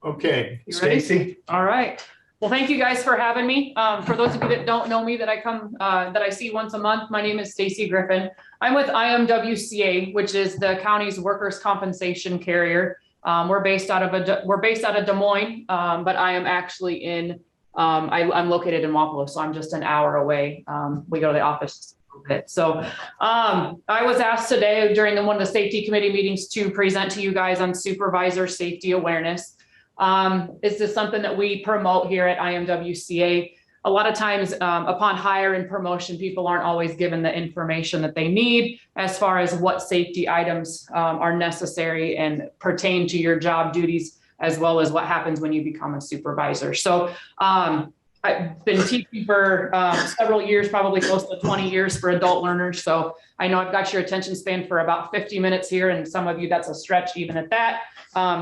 Okay, You ready? Stacy. All right. Well, thank you guys for having me. For those of you that don't know me, that I see once a month, my name is Stacy Griffin. I'm with IMWCA, which is the county's workers' compensation carrier. We're based out of Des Moines, but I am actually in. I'm located in Wapello, so I'm just an hour away. We go to the office a little bit. So I was asked today during one of the safety committee meetings to present to you guys on supervisor safety awareness. This is something that we promote here at IMWCA. A lot of times upon hire and promotion, people aren't always given the information that they need as far as what safety items are necessary and pertain to your job duties, as well as what happens when you become a supervisor. So I've been teaching for several years, probably close to 20 years for adult learners. So I know I've got your attention span for about 50 minutes here, and some of you that's a stretch even at that.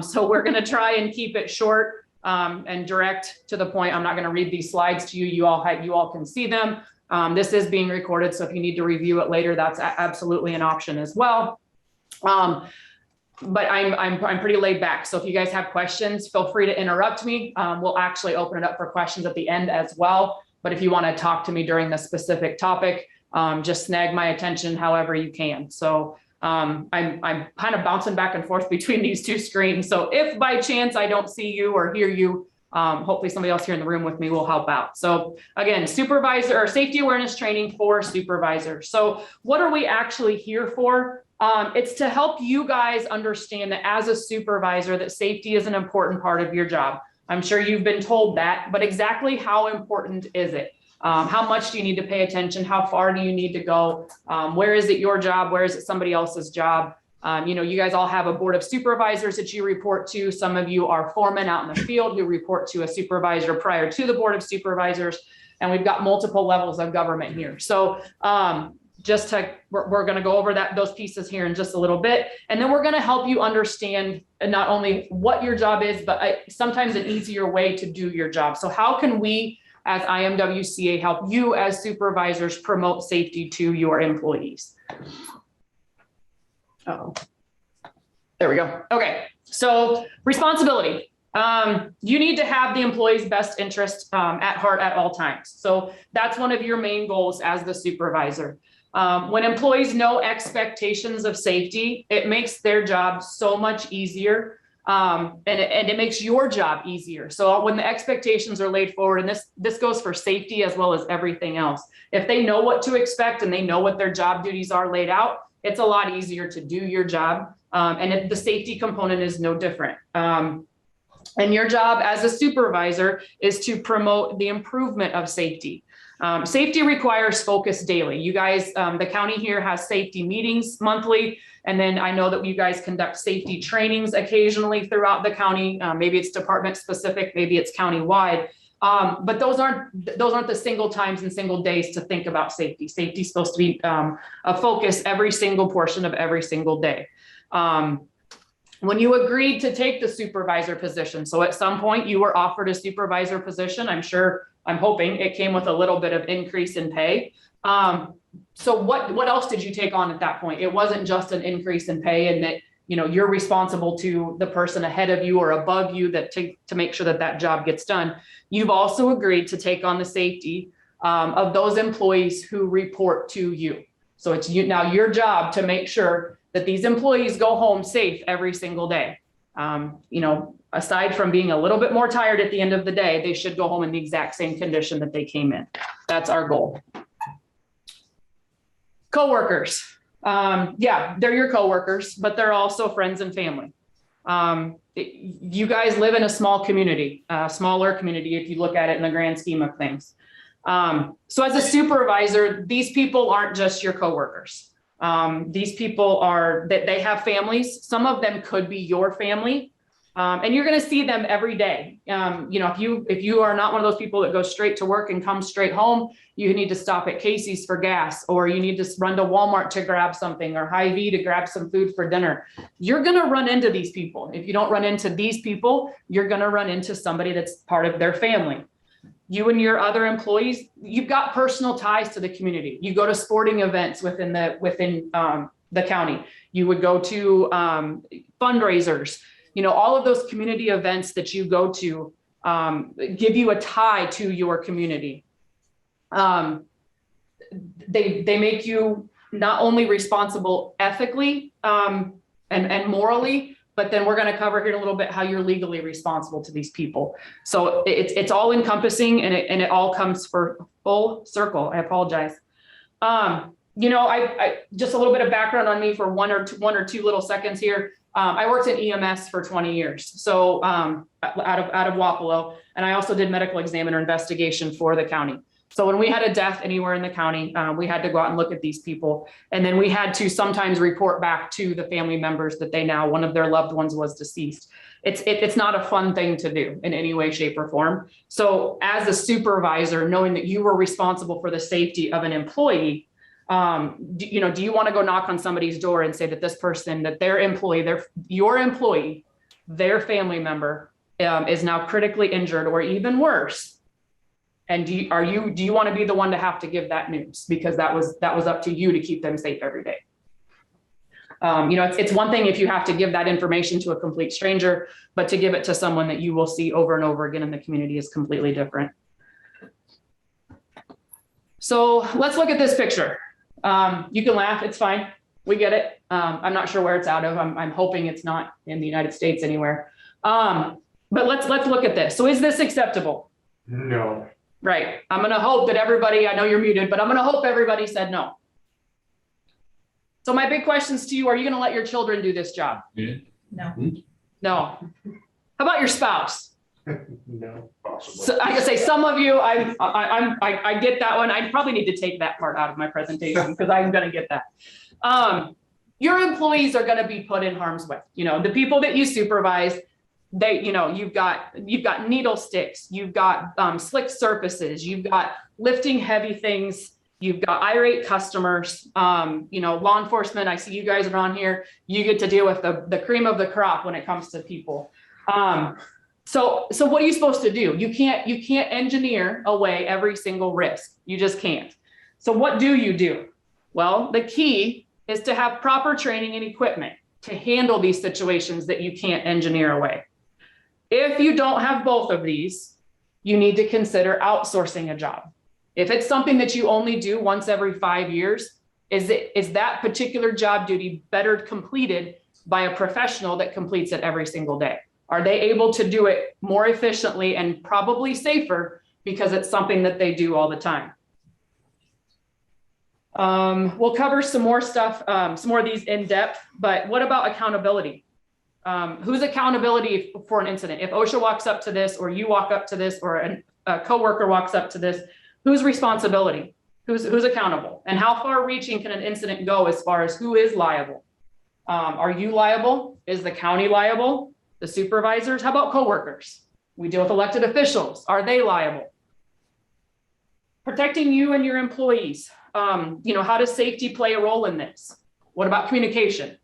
So we're going to try and keep it short and direct to the point. I'm not going to read these slides to you. You all can see them. This is being recorded, so if you need to review it later, that's absolutely an option as well. But I'm pretty laid back. So if you guys have questions, feel free to interrupt me. We'll actually open it up for questions at the end as well. But if you want to talk to me during the specific topic, just snag my attention however you can. So I'm kind of bouncing back and forth between these two screens. So if by chance I don't see you or hear you, hopefully somebody else here in the room with me will help out. So again, supervisor or safety awareness training for supervisors. So what are we actually here for? It's to help you guys understand that as a supervisor, that safety is an important part of your job. I'm sure you've been told that, but exactly how important is it? How much do you need to pay attention? How far do you need to go? Where is it your job? Where is it somebody else's job? You guys all have a board of supervisors that you report to. Some of you are foremen out in the field who report to a supervisor prior to the board of supervisors. And we've got multiple levels of government here. So we're going to go over those pieces here in just a little bit. And then we're going to help you understand not only what your job is, but sometimes an easier way to do your job. So how can we as IMWCA help you as supervisors promote safety to your employees? Uh-oh. There we go. Okay, so responsibility. You need to have the employee's best interest at heart at all times. So that's one of your main goals as the supervisor. When employees know expectations of safety, it makes their job so much easier. And it makes your job easier. So when the expectations are laid forward, and this goes for safety as well as everything else, if they know what to expect and they know what their job duties are laid out, it's a lot easier to do your job. And the safety component is no different. And your job as a supervisor is to promote the improvement of safety. Safety requires focus daily. You guys, the county here has safety meetings monthly. And then I know that you guys conduct safety trainings occasionally throughout the county. Maybe it's department specific, maybe it's county-wide. But those aren't the single times and single days to think about safety. Safety is supposed to be a focus every single portion of every single day. When you agreed to take the supervisor position, so at some point you were offered a supervisor position, I'm hoping it came with a little bit of increase in pay. So what else did you take on at that point? It wasn't just an increase in pay and that, you're responsible to the person ahead of you or above you to make sure that job gets done. You've also agreed to take on the safety of those employees who report to you. So it's now your job to make sure that these employees go home safe every single day. Aside from being a little bit more tired at the end of the day, they should go home in the exact same condition that they came in. That's our goal. Coworkers. They're your coworkers, but they're also friends and family. You guys live in a small community, a smaller community if you look at it in the grand scheme of things. So as a supervisor, these people aren't just your coworkers. These people they have families. Some of them could be your family. And you're going to see them every day. If you are not one of those people that goes straight to work and comes straight home, you need to stop at Casey's for gas, or you need to run to Walmart to grab something, or Hy-Vee to grab some food for dinner. You're going to run into these people. If you don't run into these people, you're going to run into somebody that's part of their family. You and your other employees, you've got personal ties to the community. You go to sporting events within the county. You would go to fundraisers. All of those community events that you go to give you a tie to your community. They make you not only responsible ethically and morally, but then we're going to cover here in a little bit how you're legally responsible to these people. So it's all encompassing, and it all comes for full circle. I apologize. I just a little bit of background on me for one or two little seconds here. I worked in EMS for 20 years, so out of Wapello, and I also did medical examiner investigation for the county. So when we had a death anywhere in the county, we had to go out and look at these people. And then we had to sometimes report back to the family members that one of their loved ones was deceased. It's not a fun thing to do in any way, shape, or form. So as a supervisor, knowing that you were responsible for the safety of an employee, do you want to go knock on somebody's door and say that this person, that your employee, their family member is now critically injured or even worse? And do you want to be the one to have to give that news? Because that was up to you to keep them safe every day. It's one thing if you have to give that information to a complete stranger, but to give it to someone that you will see over and over again in the community is completely different. So let's look at this picture. You can laugh, it's fine. We get it. I'm not sure where it's out of. I'm hoping it's not in the United States anywhere. But let's look at this. So is this acceptable? No. Right. I'm going to hope that everybody, I know you're muted, but I'm going to hope everybody said no. So my big questions to you, are you going to let your children do this job? Yeah. No. No. How about your spouse? No. Possible. So I can say some of you, I get that one. I probably need to take that part out of my presentation because I'm going to get that. Your employees are going to be put in harm's way. The people that you supervise, you've got needle sticks, you've got slick surfaces, you've got lifting heavy things, you've got irate customers, law enforcement. I see you guys are on here. You get to deal with the cream of the crop when it comes to people. So what are you supposed to do? You can't engineer away every single risk. You just can't. So what do you do? Well, the key is to have proper training and equipment to handle these situations that you can't engineer away. If you don't have both of these, you need to consider outsourcing a job. If it's something that you only do once every 5 years, is that particular job duty better completed by a professional that completes it every single day? Are they able to do it more efficiently and probably safer because it's something that they do all the time? We'll cover some more stuff, some more of these in depth, but what about accountability? Whose accountability for an incident? If OSHA walks up to this, or you walk up to this, or a coworker walks up to this, whose responsibility? Who's accountable? And how far reaching can an incident go as far as who is liable? Are you liable? Is the county liable? The supervisors? How about coworkers? We deal with elected officials. Are they liable? Protecting you and your employees. How does safety play a role in this? What about communication?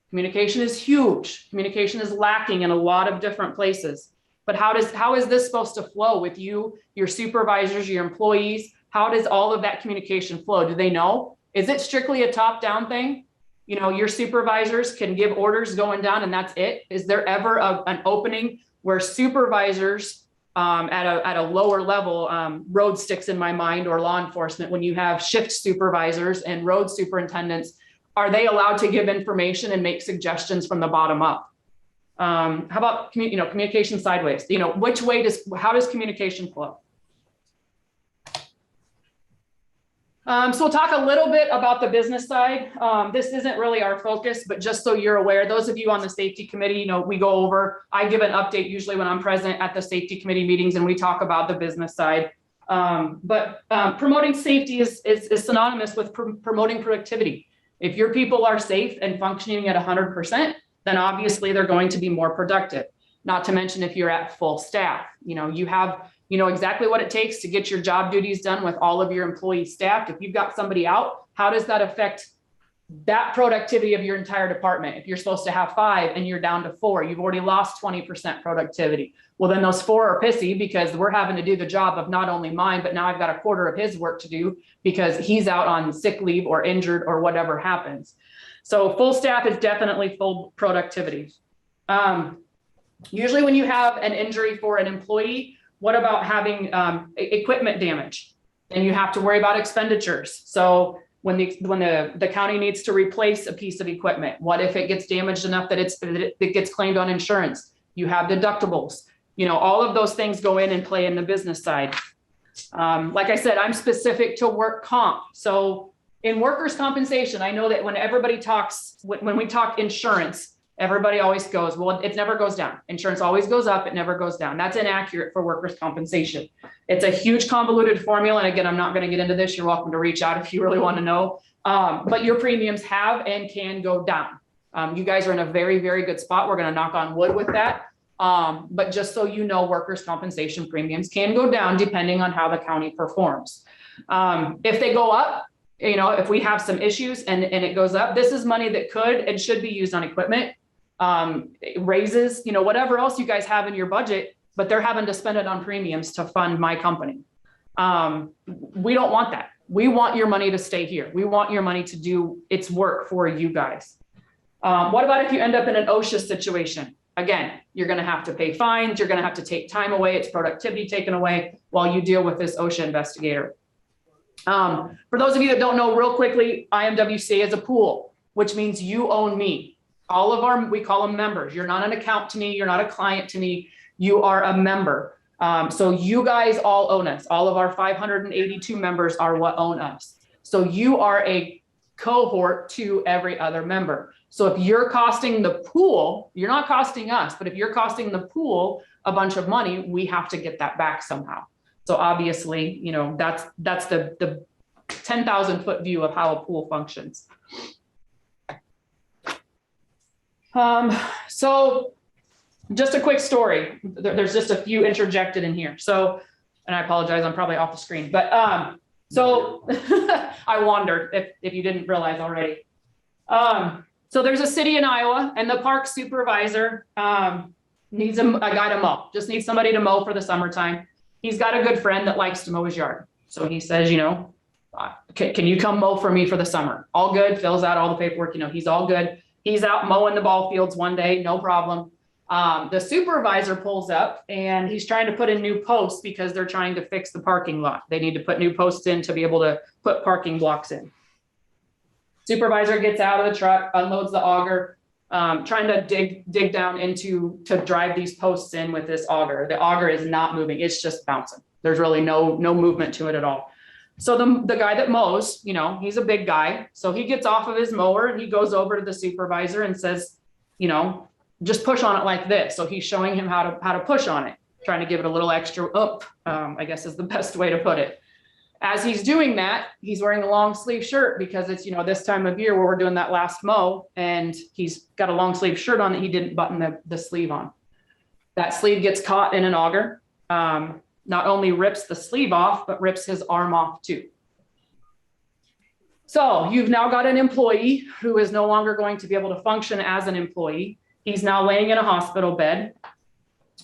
Communication is huge. Communication is lacking in a lot of different places. But how is this supposed to flow with you, your supervisors, your employees? How does all of that communication flow? Do they know? Is it strictly a top-down thing? Your supervisors can give orders going down and that's it. Is there ever an opening where supervisors at a lower level, road sticks in my mind, or law enforcement, when you have shift supervisors and road superintendents, are they allowed to give information and make suggestions from the bottom up? How about communication sideways? How does communication flow? So we'll talk a little bit about the business side. This isn't really our focus, but just so you're aware, those of you on the safety committee, we go over, I give an update usually when I'm present at the safety committee meetings and we talk about the business side. But promoting safety is synonymous with promoting productivity. If your people are safe and functioning at 100%, then obviously they're going to be more productive. Not to mention if you're at full staff, you have exactly what it takes to get your job duties done with all of your employees staffed. If you've got somebody out, how does that affect that productivity of your entire department? If you're supposed to have 5 and you're down to 4, you've already lost 20% productivity. Well, then those 4 are pissy because we're having to do the job of not only mine, but now I've got a quarter of his work to do because he's out on sick leave or injured or whatever happens. So full staff is definitely full productivity. Usually when you have an injury for an employee, what about having equipment damage? And you have to worry about expenditures. So when the county needs to replace a piece of equipment, what if it gets damaged enough that it gets claimed on insurance? You have deductibles. You know, all of those things go in and play in the business side. Like I said, I'm specific to work comp. So in workers' compensation, I know that when everybody talks, when we talk insurance, everybody always goes, well, it never goes down. Insurance always goes up. It never goes down. That's inaccurate for workers' compensation. It's a huge convoluted formula. And again, I'm not going to get into this. You're welcome to reach out if you really want to know. But your premiums have and can go down. You guys are in a very, very good spot. We're going to knock on wood with that. But just so you know, workers' compensation premiums can go down depending on how the county performs. If they go up, you know, if we have some issues and it goes up, this is money that could and should be used on equipment, raises, you know, whatever else you guys have in your budget, but they're having to spend it on premiums to fund my company. We don't want that. We want your money to stay here. We want your money to do its work for you guys. What about if you end up in an OSHA situation? Again, you're going to have to pay fines. You're going to have to take time away. It's productivity taken away while you deal with this OSHA investigator. For those of you that don't know, real quickly, IMWCA is a pool, which means you own me. All of we call them members. You're not an account to me. You're not a client to me. You are a member. So you guys all own us. All of our 582 members are what own us. So you are a cohort to every other member. So if you're costing the pool, you're not costing us, but if you're costing the pool a bunch of money, we have to get that back somehow. So obviously, you know, that's the 10,000-foot view of how a pool functions. So just a quick story. There's just a few interjected in here. So, and I apologize, I'm probably off the screen, but, so I wandered if you didn't realize already. So there's a city in Iowa and the park supervisor, needs a guy to mow, just needs somebody to mow for the summertime. He's got a good friend that likes to mow his yard. So he says, you know, can you come mow for me for the summer? All good, fills out all the paperwork, you know, he's all good. He's out mowing the ball fields one day, no problem. The supervisor pulls up and he's trying to put in new posts because they're trying to fix the parking lot. They need to put new posts in to be able to put parking blocks in. Supervisor gets out of the truck, unloads the auger, trying to dig down to drive these posts in with this auger. The auger is not moving. It's just bouncing. There's really no movement to it at all. So the guy that mows, you know, he's a big guy. So he gets off of his mower and he goes over to the supervisor and says, you know, just push on it like this. So he's showing him how to push on it, trying to give it a little extra up, I guess is the best way to put it. As he's doing that, he's wearing a long sleeve shirt because it's, you know, this time of year where we're doing that last mow and he's got a long sleeve shirt on that he didn't button the sleeve on. That sleeve gets caught in an auger. Not only rips the sleeve off, but rips his arm off too. So you've now got an employee who is no longer going to be able to function as an employee. He's now laying in a hospital bed.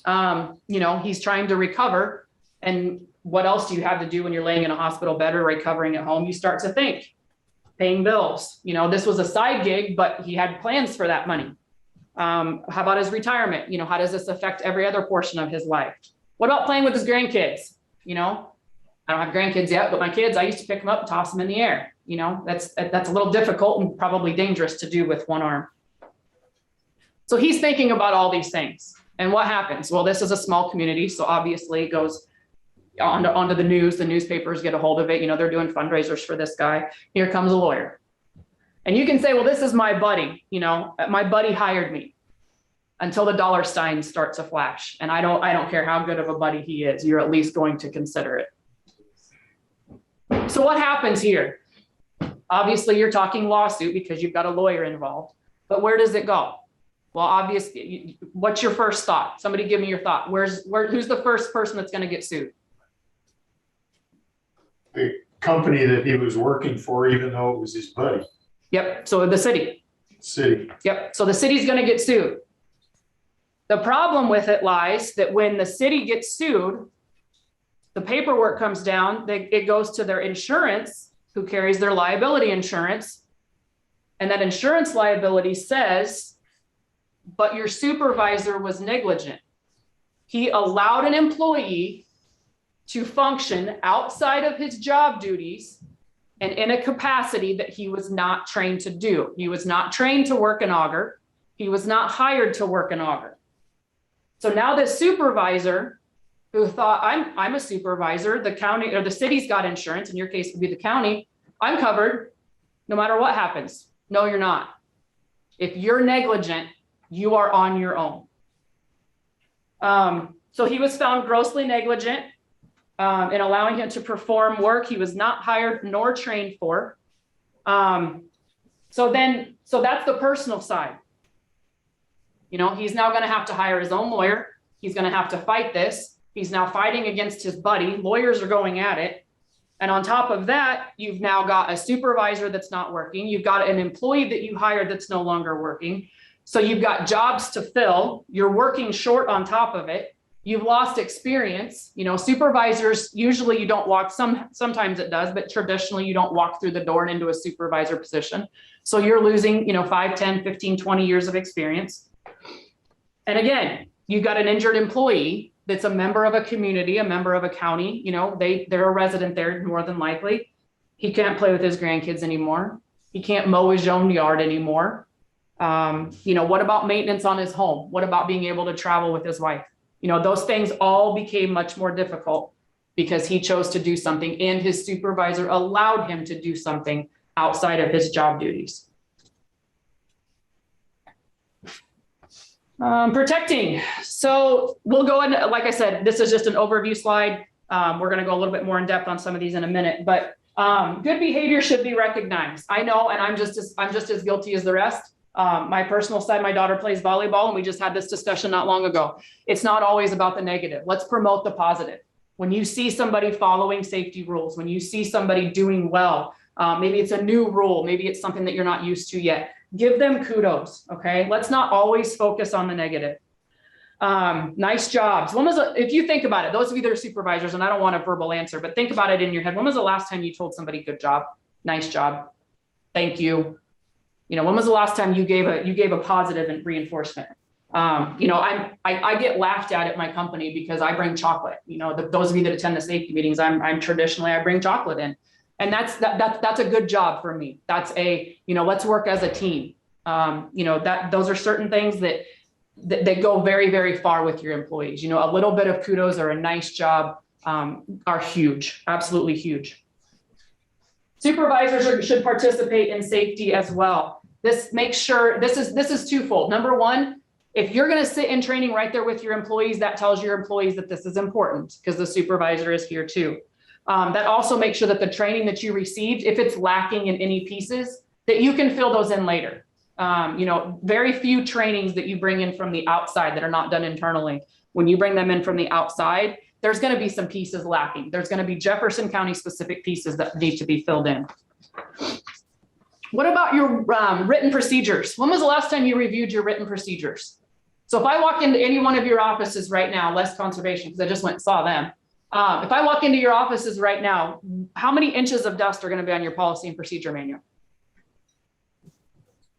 You know, he's trying to recover. And what else do you have to do when you're laying in a hospital bed or recovering at home? You start to think, paying bills. You know, this was a side gig, but he had plans for that money. How about his retirement? You know, how does this affect every other portion of his life? What about playing with his grandkids? You know, I don't have grandkids yet, but my kids, I used to pick them up and toss them in the air. You know, that's a little difficult and probably dangerous to do with one arm. So he's thinking about all these things. And what happens? Well, this is a small community. So obviously it goes onto the news. The newspapers get a hold of it. You know, they're doing fundraisers for this guy. Here comes a lawyer. And you can say, well, this is my buddy. You know, my buddy hired me. Until the dollar sign starts to flash. And I don't care how good of a buddy he is, you're at least going to consider it. So what happens here? Obviously you're talking lawsuit because you've got a lawyer involved, but where does it go? Well, obviously, what's your first thought? Somebody give me your thought. Who's the first person that's going to get sued? The company that he was working for, even though it was his buddy. Yep, so the city. Yep, so the city's going to get sued. The problem with it lies that when the city gets sued, the paperwork comes down, it goes to their insurance, who carries their liability insurance. And that insurance liability says but your supervisor was negligent. He allowed an employee to function outside of his job duties and in a capacity that he was not trained to do. He was not trained to work an auger. He was not hired to work an auger. So now this supervisor who thought, I'm a supervisor, the county or the city's got insurance, in your case would be the county, I'm covered no matter what happens. No, you're not. If you're negligent, you are on your own. So he was found grossly negligent in allowing him to perform work he was not hired nor trained for. So that's the personal side. You know, he's now going to have to hire his own lawyer. He's going to have to fight this. He's now fighting against his buddy. Lawyers are going at it. And on top of that, you've now got a supervisor that's not working. You've got an employee that you hired that's no longer working. So you've got jobs to fill. You're working short on top of it. You've lost experience. You know, supervisors, usually you don't walk, sometimes it does, but traditionally you don't walk through the door and into a supervisor position. So you're losing, 5, 10, 15, 20 years of experience. And again, you've got an injured employee that's a member of a community, a member of a county, they're a resident there more than likely. He can't play with his grandkids anymore. He can't mow his own yard anymore. What about maintenance on his home? What about being able to travel with his wife? Those things all became much more difficult because he chose to do something and his supervisor allowed him to do something outside of his job duties. Protecting. So we'll go in, like I said, this is just an overview slide. We're going to go a little bit more in depth on some of these in a minute, but good behavior should be recognized. I know, and I'm just as guilty as the rest. My personal side, my daughter plays volleyball, and we just had this discussion not long ago. It's not always about the negative. Let's promote the positive. When you see somebody following safety rules, when you see somebody doing well, maybe it's a new rule, maybe it's something that you're not used to yet. Give them kudos, okay? Let's not always focus on the negative. Nice jobs. If you think about it, those of you that are supervisors, and I don't want a verbal answer, but think about it in your head. When was the last time you told somebody good job, nice job, thank you? When was the last time you gave a positive and reinforcement? I get laughed at my company because I bring chocolate. Those of you that attend the safety meetings, I'm traditionally, I bring chocolate in. And that's a good job for me. That's let's work as a team. Those are certain things that go very, very far with your employees. A little bit of kudos or a nice job are huge, absolutely huge. Supervisors should participate in safety as well. This makes sure, this is twofold. Number one, if you're going to sit in training right there with your employees, that tells your employees that this is important because the supervisor is here too. That also makes sure that the training that you received, if it's lacking in any pieces, that you can fill those in later. Very few trainings that you bring in from the outside that are not done internally. When you bring them in from the outside, there's going to be some pieces lacking. There's going to be Jefferson County specific pieces that need to be filled in. What about your written procedures? When was the last time you reviewed your written procedures? So if I walk into any one of your offices right now, less conservation, because I just went and saw them. If I walk into your offices right now, how many inches of dust are going to be on your policy and procedure manual?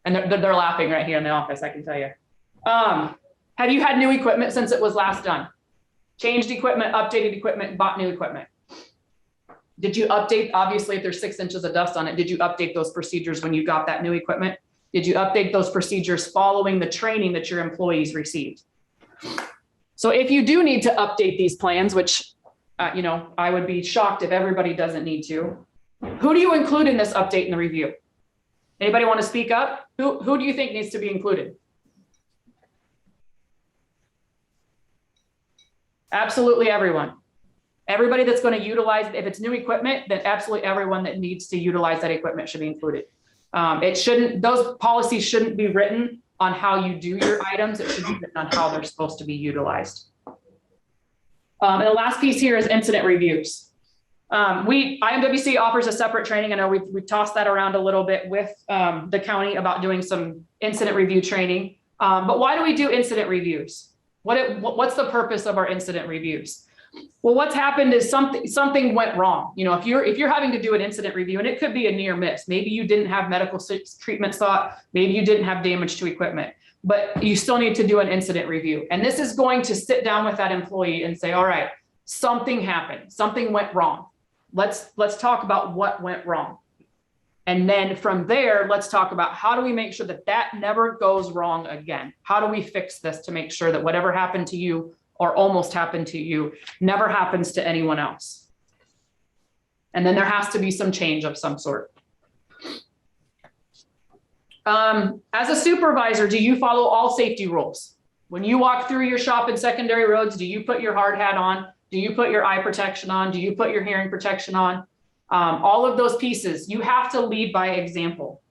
And they're laughing right here in the office, I can tell you. Have you had new equipment since it was last done? Changed equipment, updated equipment, bought new equipment? Did you update, obviously, if there's 6 inches of dust on it, did you update those procedures when you got that new equipment? Did you update those procedures following the training that your employees received? So if you do need to update these plans, which I would be shocked if everybody doesn't need to. Who do you include in this update and the review? Anybody want to speak up? Who do you think needs to be included? Absolutely everyone. Everybody that's going to utilize, if it's new equipment, then absolutely everyone that needs to utilize that equipment should be included. Those policies shouldn't be written on how you do your items. It should be written on how they're supposed to be utilized. And the last piece here is incident reviews. IMWC offers a separate training. I know we've tossed that around a little bit with the county about doing some incident review training. But why do we do incident reviews? What's the purpose of our incident reviews? Well, what's happened is something went wrong. If you're having to do an incident review, and it could be a near miss, maybe you didn't have medical treatment sought, maybe you didn't have damage to equipment. but you still need to do an incident review. And this is going to sit down with that employee and say, all right, something happened, something went wrong. Let's talk about what went wrong. And then from there, let's talk about how do we make sure that that never goes wrong again? How do we fix this to make sure that whatever happened to you or almost happened to you never happens to anyone else? And then there has to be some change of some sort. As a supervisor, do you follow all safety rules? When you walk through your shop and secondary roads, do you put your hard hat on? Do you put your eye protection on? Do you put your hearing protection on? All of those pieces, you have to lead by example.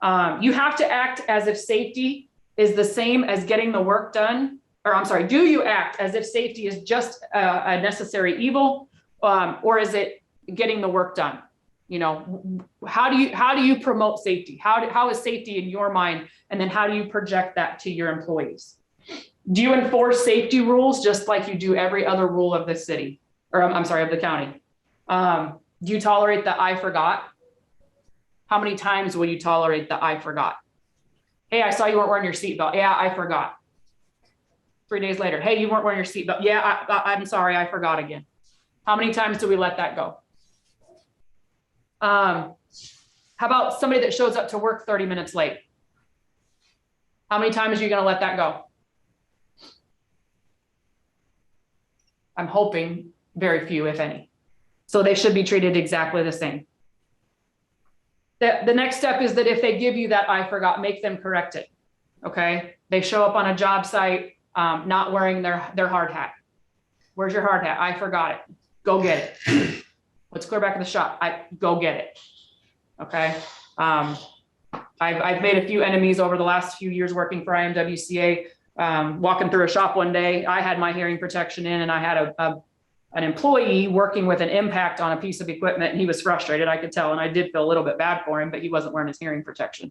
You have to act as if safety is the same as getting the work done. Or I'm sorry, do you act as if safety is just a necessary evil, or is it getting the work done? You know, how do you promote safety? How is safety in your mind? And then how do you project that to your employees? Do you enforce safety rules just like you do every other rule of the city, or I'm sorry, of the county? Do you tolerate the I forgot? How many times will you tolerate the I forgot? Hey, I saw you weren't wearing your seatbelt. Yeah, I forgot. 3 days later, hey, you weren't wearing your seatbelt. Yeah, I'm sorry, I forgot again. How many times do we let that go? How about somebody that shows up to work 30 minutes late? How many times are you going to let that go? I'm hoping very few, if any. So they should be treated exactly the same. The next step is that if they give you that I forgot, make them correct it. Okay. They show up on a job site, not wearing their hard hat. Where's your hard hat? I forgot it. Go get it. Let's clear back in the shop. Go get it. Okay. I've made a few enemies over the last few years working for IMWCA. Walking through a shop one day, I had my hearing protection in, and I had an employee working with an impact on a piece of equipment, and he was frustrated, I could tell, and I did feel a little bit bad for him, but he wasn't wearing his hearing protection.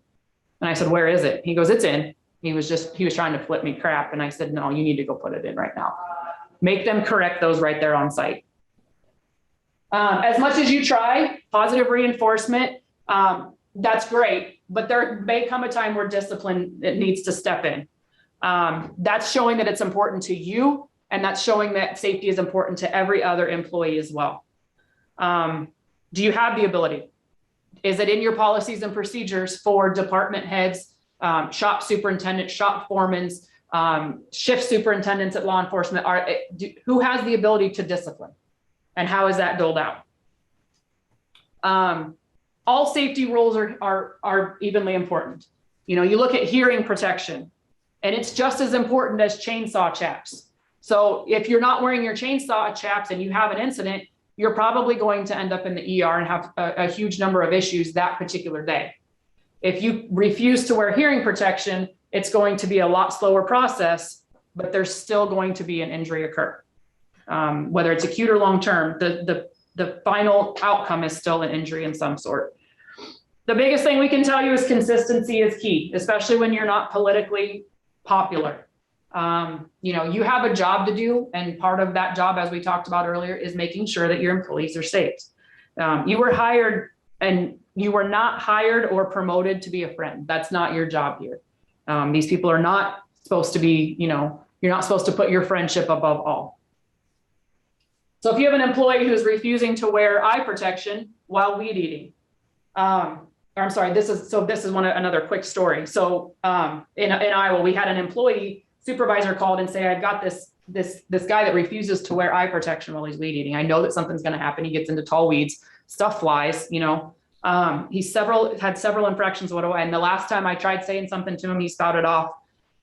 And I said, where is it? He goes, it's in. He was trying to flip me crap. And I said, no, you need to go put it in right now. Make them correct those right there on site. As much as you try, positive reinforcement, that's great, but there may come a time where discipline needs to step in. That's showing that it's important to you, and that's showing that safety is important to every other employee as well. Do you have the ability? Is it in your policies and procedures for department heads, shop superintendents, shop foremans, shift superintendents at law enforcement? Who has the ability to discipline, and how is that doled out? All safety rules are evenly important. You know, you look at hearing protection, and it's just as important as chainsaw chaps. So if you're not wearing your chainsaw chaps and you have an incident, you're probably going to end up in the ER and have a huge number of issues that particular day. If you refuse to wear hearing protection, it's going to be a lot slower process, but there's still going to be an injury occur. Whether it's acute or long-term, the final outcome is still an injury in some sort. The biggest thing we can tell you is consistency is key, especially when you're not politically popular. You know, you have a job to do, and part of that job, as we talked about earlier, is making sure that your employees are safe. You were hired, and you were not hired or promoted to be a friend. That's not your job here. These people are not supposed to be, you know, you're not supposed to put your friendship above all. So if you have an employee who's refusing to wear eye protection while weed eating, or I'm sorry, this is another quick story. So in Iowa, we had an employee supervisor called and say, I've got this guy that refuses to wear eye protection while he's weed eating. I know that something's going to happen. He gets into tall weeds, stuff flies, you know. He's had several infractions. What do I? And the last time I tried saying something to him, he spouted off.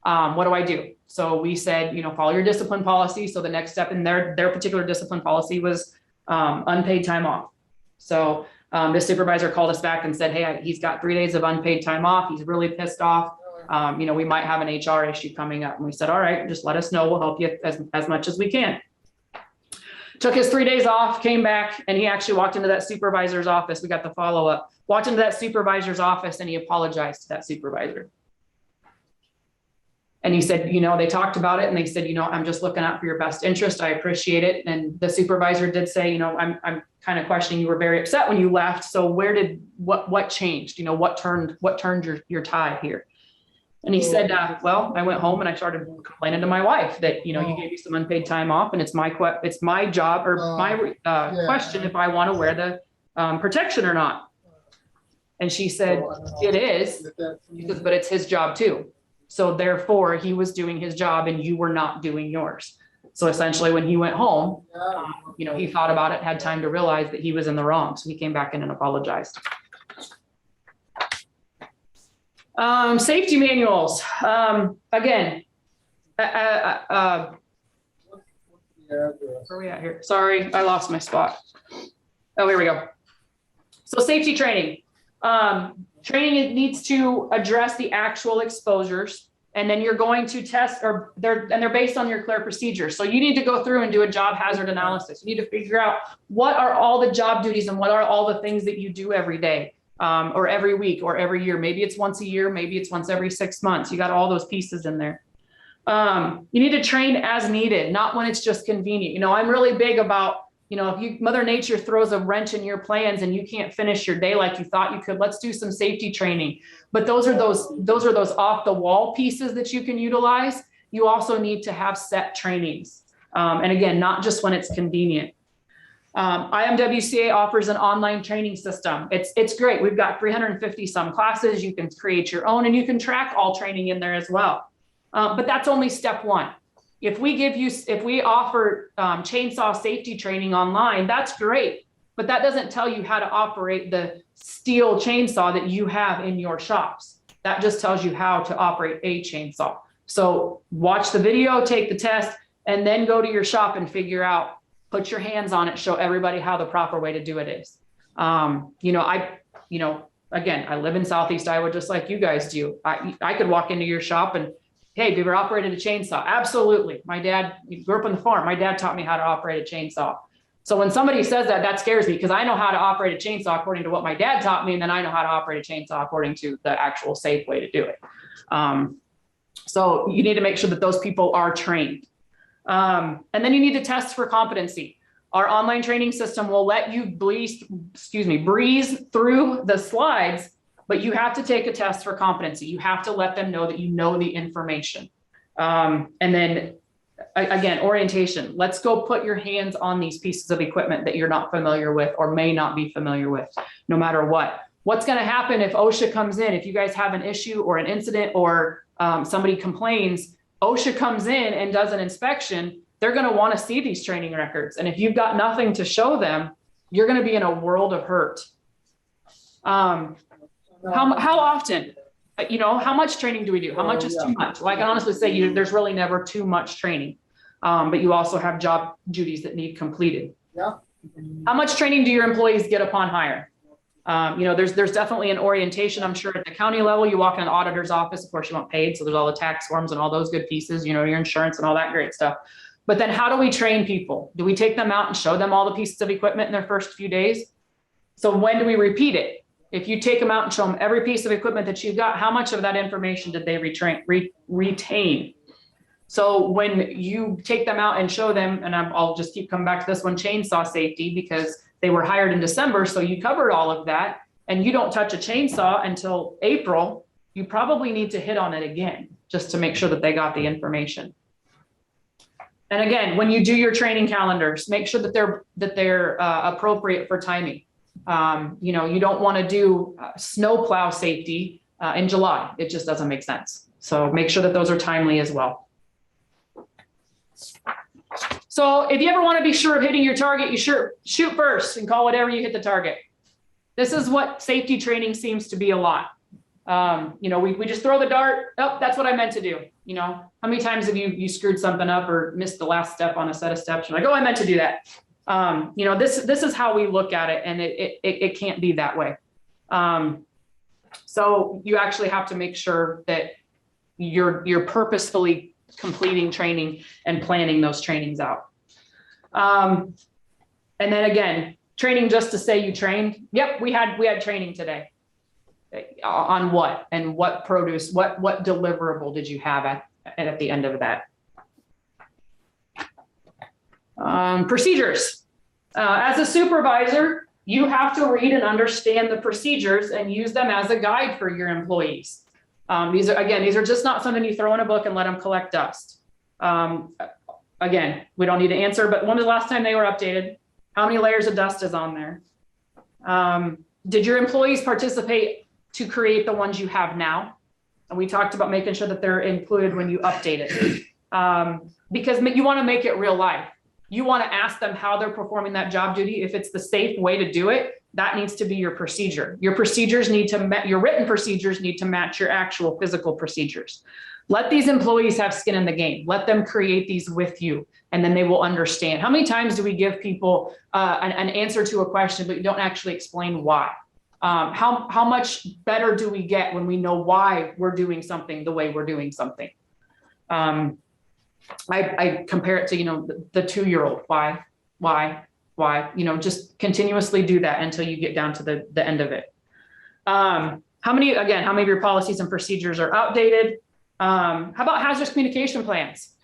What do I do? So we said, you know, follow your discipline policy. So the next step in their particular discipline policy was unpaid time off. So this supervisor called us back and said, hey, he's got 3 days of unpaid time off. He's really pissed off. You know, we might have an HR issue coming up. And we said, all right, just let us know. We'll help you as much as we can. Took his 3 days off, came back, and he actually walked into that supervisor's office. We got the follow-up. Walked into that supervisor's office, and he apologized to that supervisor. And he said, you know, they talked about it, and they said, you know, I'm just looking out for your best interest. I appreciate it. And the supervisor did say, you know, I'm kind of questioning, you were very upset when you left. So what changed? You know, what turned your tide here? And he said, well, I went home and I started complaining to my wife that, you gave me some unpaid time off and it's my job or my question if I want to wear the protection or not. And she said, it is. She says, but it's his job too. So therefore he was doing his job and you were not doing yours. So essentially when he went home, he thought about it, had time to realize that he was in the wrong. So he came back in and apologized. Safety manuals. Again, where are we at here? Sorry, I lost my spot. Oh, here we go. So safety training. Training needs to address the actual exposures, and then you're going to test, or they're based on your clear procedures. So you need to go through and do a job hazard analysis. You need to figure out what are all the job duties and what are all the things that you do every day, or every week or every year. Maybe it's once a year, maybe it's once every 6 months. You got all those pieces in there. You need to train as needed, not when it's just convenient. I'm really big about, if Mother Nature throws a wrench in your plans and you can't finish your day like you thought you could, let's do some safety training. But those are those off the wall pieces that you can utilize. You also need to have set trainings. And again, not just when it's convenient. IMWCA offers an online training system. It's great. We've got 350 some classes. You can create your own and you can track all training in there as well. But that's only step one. If we offer chainsaw safety training online, that's great, but that doesn't tell you how to operate the steel chainsaw that you have in your shops. That just tells you how to operate a chainsaw. So watch the video, take the test, and then go to your shop and figure out, put your hands on it, show everybody how the proper way to do it is. Again, I live in Southeast Iowa, just like you guys do. I could walk into your shop and, hey, have you ever operated a chainsaw? Absolutely. My dad grew up on the farm. My dad taught me how to operate a chainsaw. So when somebody says that, that scares me because I know how to operate a chainsaw according to what my dad taught me. And then I know how to operate a chainsaw according to the actual safe way to do it. So you need to make sure that those people are trained. And then you need to test for competency. Our online training system will let you breeze through the slides, but you have to take a test for competency. You have to let them know that you know the information. And then again, orientation. Let's go put your hands on these pieces of equipment that you're not familiar with or may not be familiar with, no matter what. What's gonna happen if OSHA comes in? If you guys have an issue or an incident or somebody complains, OSHA comes in and does an inspection, they're gonna wanna see these training records. And if you've got nothing to show them, you're gonna be in a world of hurt. How often, how much training do we do? How much is too much? Well, I can honestly say there's really never too much training, but you also have job duties that need completed. Yeah. How much training do your employees get upon hire? There's definitely an orientation, I'm sure, at the county level. You walk in an auditor's office, of course you want paid, so there's all the tax forms and all those good pieces, your insurance and all that great stuff. But then how do we train people? Do we take them out and show them all the pieces of equipment in their first few days? So when do we repeat it? If you take them out and show them every piece of equipment that you've got, how much of that information did they retain? So when you take them out and show them, and I'll just keep coming back to this one, chainsaw safety, because they were hired in December, so you covered all of that, and you don't touch a chainsaw until April, you probably need to hit on it again, just to make sure that they got the information. And again, when you do your training calendars, make sure that they're appropriate for timing. You don't want to do snowplow safety in July. It just doesn't make sense. So make sure that those are timely as well. So if you ever want to be sure of hitting your target, you shoot first and call whatever you hit the target. This is what safety training seems to be a lot. We just throw the dart. Oh, that's what I meant to do. How many times have you screwed something up or missed the last step on a set of steps? You're like, oh, I meant to do that. This is how we look at it, and it can't be that way. So you actually have to make sure that you're purposefully completing training and planning those trainings out. And then again, training just to say you trained. Yep, we had training today. On what and what produce, what deliverable did you have at the end of that? Procedures. As a supervisor, you have to read and understand the procedures and use them as a guide for your employees. These are just not something you throw in a book and let them collect dust. Again, we don't need to answer, but when was the last time they were updated? How many layers of dust is on there? Did your employees participate to create the ones you have now? And we talked about making sure that they're included when you update it. Because you want to make it real life. You want to ask them how they're performing that job duty. If it's the safe way to do it, that needs to be your procedure. Your procedures need to, your written procedures need to match your actual physical procedures. Let these employees have skin in the game. Let them create these with you, and then they will understand. How many times do we give people an answer to a question, but you don't actually explain why? How much better do we get when we know why we're doing something the way we're doing something? I compare it to, the 2-year-old. Why? Just continuously do that until you get down to the end of it. How many of your policies and procedures are outdated? How about hazardous communication plans?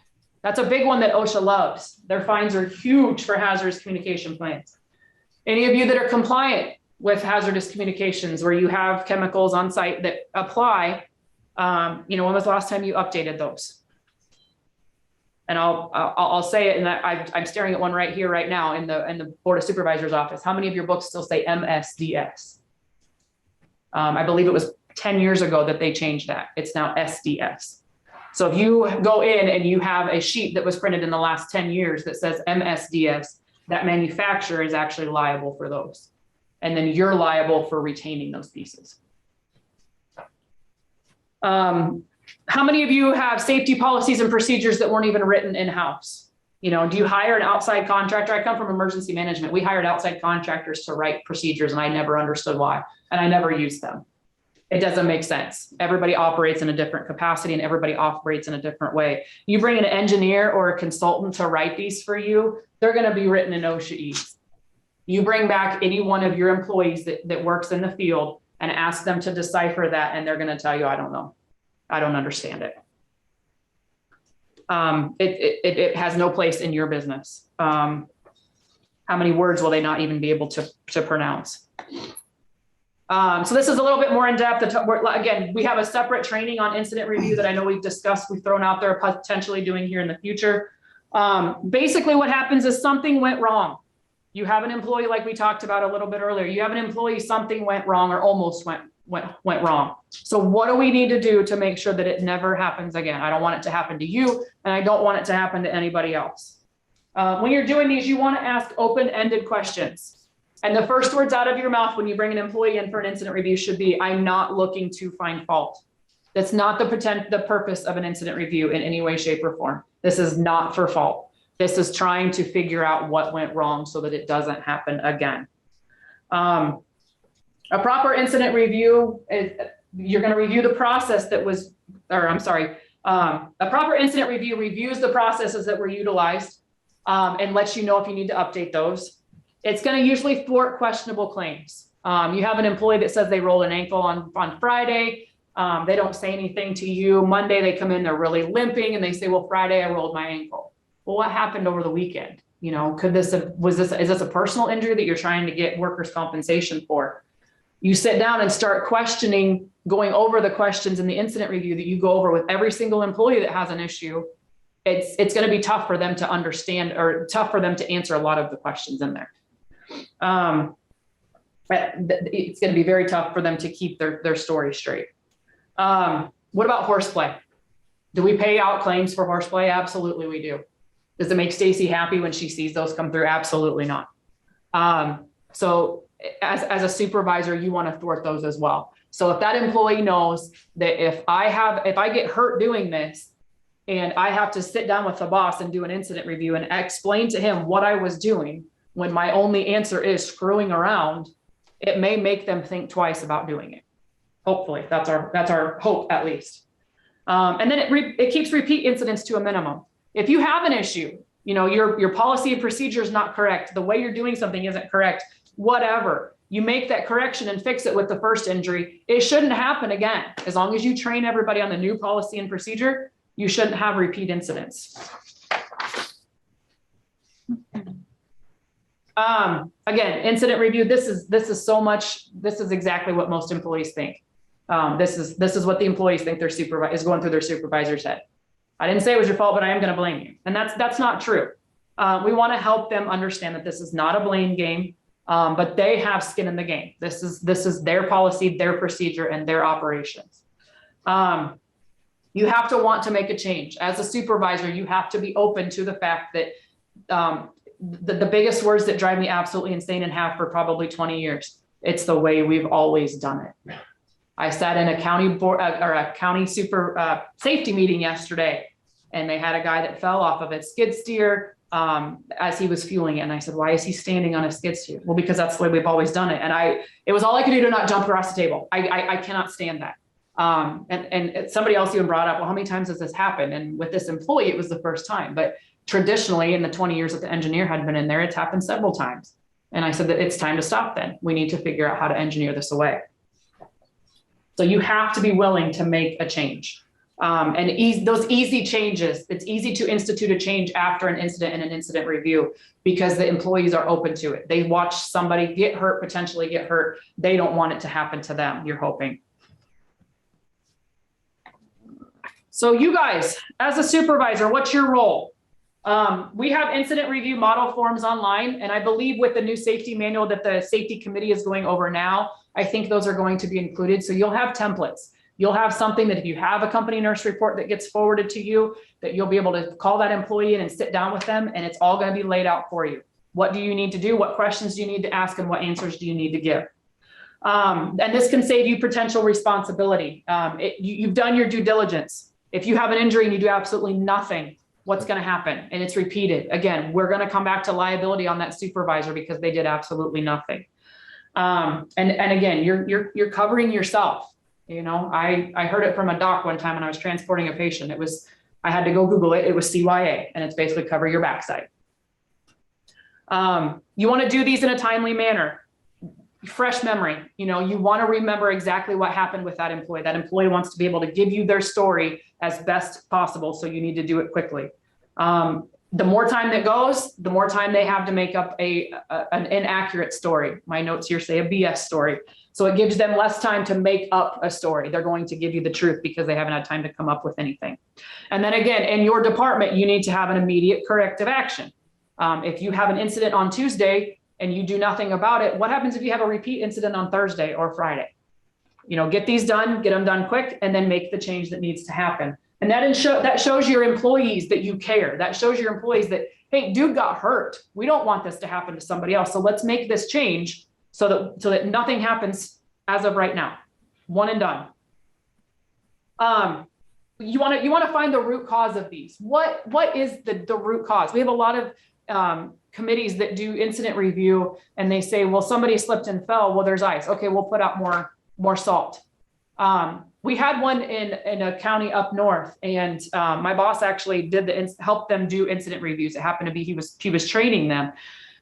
That's a big one that OSHA loves. Their fines are huge for hazardous communication plans. Any of you that are compliant with hazardous communications, where you have chemicals on site that apply, when was the last time you updated those? And I'll say it, and I'm staring at one right here, right now, in the Board of Supervisors office. How many of your books still say MSDS? I believe it was 10 years ago that they changed that. It's now SDS. So if you go in and you have a sheet that was printed in the last 10 years that says MSDS, that manufacturer is actually liable for those. And then you're liable for retaining those pieces. How many of you have safety policies and procedures that weren't even written in-house? Do you hire an outside contractor? I come from emergency management. We hired outside contractors to write procedures, and I never understood why, and I never used them. It doesn't make sense. Everybody operates in a different capacity, and everybody operates in a different way. You bring an engineer or a consultant to write these for you, they're going to be written in OSHA. You bring back any one of your employees that works in the field and ask them to decipher that, and they're going to tell you, I don't know. I don't understand it. It has no place in your business. How many words will they not even be able to pronounce? So this is a little bit more in depth. Again, we have a separate training on incident review that I know we've discussed, we've thrown out there, potentially doing here in the future. Basically what happens is something went wrong. You have an employee, like we talked about a little bit earlier, you have an employee, something went wrong or almost went wrong. So what do we need to do to make sure that it never happens again? I don't want it to happen to you, and I don't want it to happen to anybody else. When you're doing these, you want to ask open-ended questions. And the first words out of your mouth when you bring an employee in for an incident review should be, I'm not looking to find fault. That's not the purpose of an incident review in any way, shape, or form. This is not for fault. This is trying to figure out what went wrong so that it doesn't happen again. A proper incident review is, you're going to review the process that was, a proper incident review reviews the processes that were utilized and lets you know if you need to update those. It's going to usually thwart questionable claims. You have an employee that says they rolled an ankle on Friday. They don't say anything to you. Monday, they come in, they're really limping, and they say, well, Friday, I rolled my ankle. Well, what happened over the weekend? Is this a personal injury that you're trying to get workers' compensation for? You sit down and start questioning, going over the questions in the incident review that you go over with every single employee that has an issue. It's going to be tough for them to understand, or tough for them to answer a lot of the questions in there. It's going to be very tough for them to keep their story straight. What about horseplay? Do we pay out claims for horseplay? Absolutely, we do. Does it make Stacy happy when she sees those come through? Absolutely not. So as a supervisor, you want to thwart those as well. So if that employee knows that if I get hurt doing this and I have to sit down with the boss and do an incident review and explain to him what I was doing when my only answer is screwing around, it may make them think twice about doing it. Hopefully, that's our hope, at least. And then it keeps repeat incidents to a minimum. If you have an issue, your policy and procedure is not correct, the way you're doing something isn't correct, whatever, you make that correction and fix it with the first injury, it shouldn't happen again. As long as you train everybody on the new policy and procedure, you shouldn't have repeat incidents. Again, incident review, this is exactly what most employees think. This is what the employees think their supervisor is going through their supervisor's head. I didn't say it was your fault, but I am going to blame you. And that's not true. We want to help them understand that this is not a blame game, but they have skin in the game. This is their policy, their procedure, and their operations. You have to want to make a change. As a supervisor, you have to be open to the fact that the biggest words that drive me absolutely insane and have for probably 20 years, it's the way we've always done it. I sat in a county board or a county super safety meeting yesterday, and they had a guy that fell off of a skid steer as he was fueling it. And I said, why is he standing on a skid steer? Well, because that's the way we've always done it. And it was all I could do to not jump across the table. I cannot stand that. And somebody else even brought up, well, how many times has this happened? And with this employee, it was the first time. But traditionally, in the 20 years that the engineer had been in there, it's happened several times. And I said that it's time to stop then. We need to figure out how to engineer this away. So you have to be willing to make a change. Those easy changes, it's easy to institute a change after an incident and an incident review because the employees are open to it. They watch somebody get hurt, potentially get hurt. They don't want it to happen to them, you're hoping. So you guys, as a supervisor, what's your role? We have incident review model forms online, and I believe with the new safety manual that the safety committee is going over now, I think those are going to be included. So you'll have templates. You'll have something that if you have a company nurse report that gets forwarded to you, that you'll be able to call that employee in and sit down with them, and it's all going to be laid out for you. What do you need to do? What questions do you need to ask? And what answers do you need to give? And this can save you potential responsibility. You've done your due diligence. If you have an injury and you do absolutely nothing, what's going to happen? And it's repeated. Again, we're going to come back to liability on that supervisor because they did absolutely nothing. And again, you're covering yourself. You know, I heard it from a doc one time when I was transporting a patient. I had to go Google it. It was CYA, and it's basically cover your backside. You want to do these in a timely manner. Fresh memory, you know, you want to remember exactly what happened with that employee. That employee wants to be able to give you their story as best possible. So you need to do it quickly. The more time that goes, the more time they have to make up an inaccurate story. My notes here say a BS story. So it gives them less time to make up a story. They're going to give you the truth because they haven't had time to come up with anything. And then again, in your department, you need to have an immediate corrective action. If you have an incident on Tuesday, and you do nothing about it, what happens if you have a repeat incident on Thursday or Friday? You know, get these done, get them done quick, and then make the change that needs to happen. And that shows your employees that you care. That shows your employees that, hey, dude got hurt. We don't want this to happen to somebody else. So let's make this change so that nothing happens as of right now. One and done. You want to find the root cause of these. What is the root cause? We have a lot of committees that do incident review, and they say, well, somebody slipped and fell. Well, there's ice. Okay, we'll put out more salt. We had one in a county up north, and my boss actually helped them do incident reviews. It happened to be he was training them.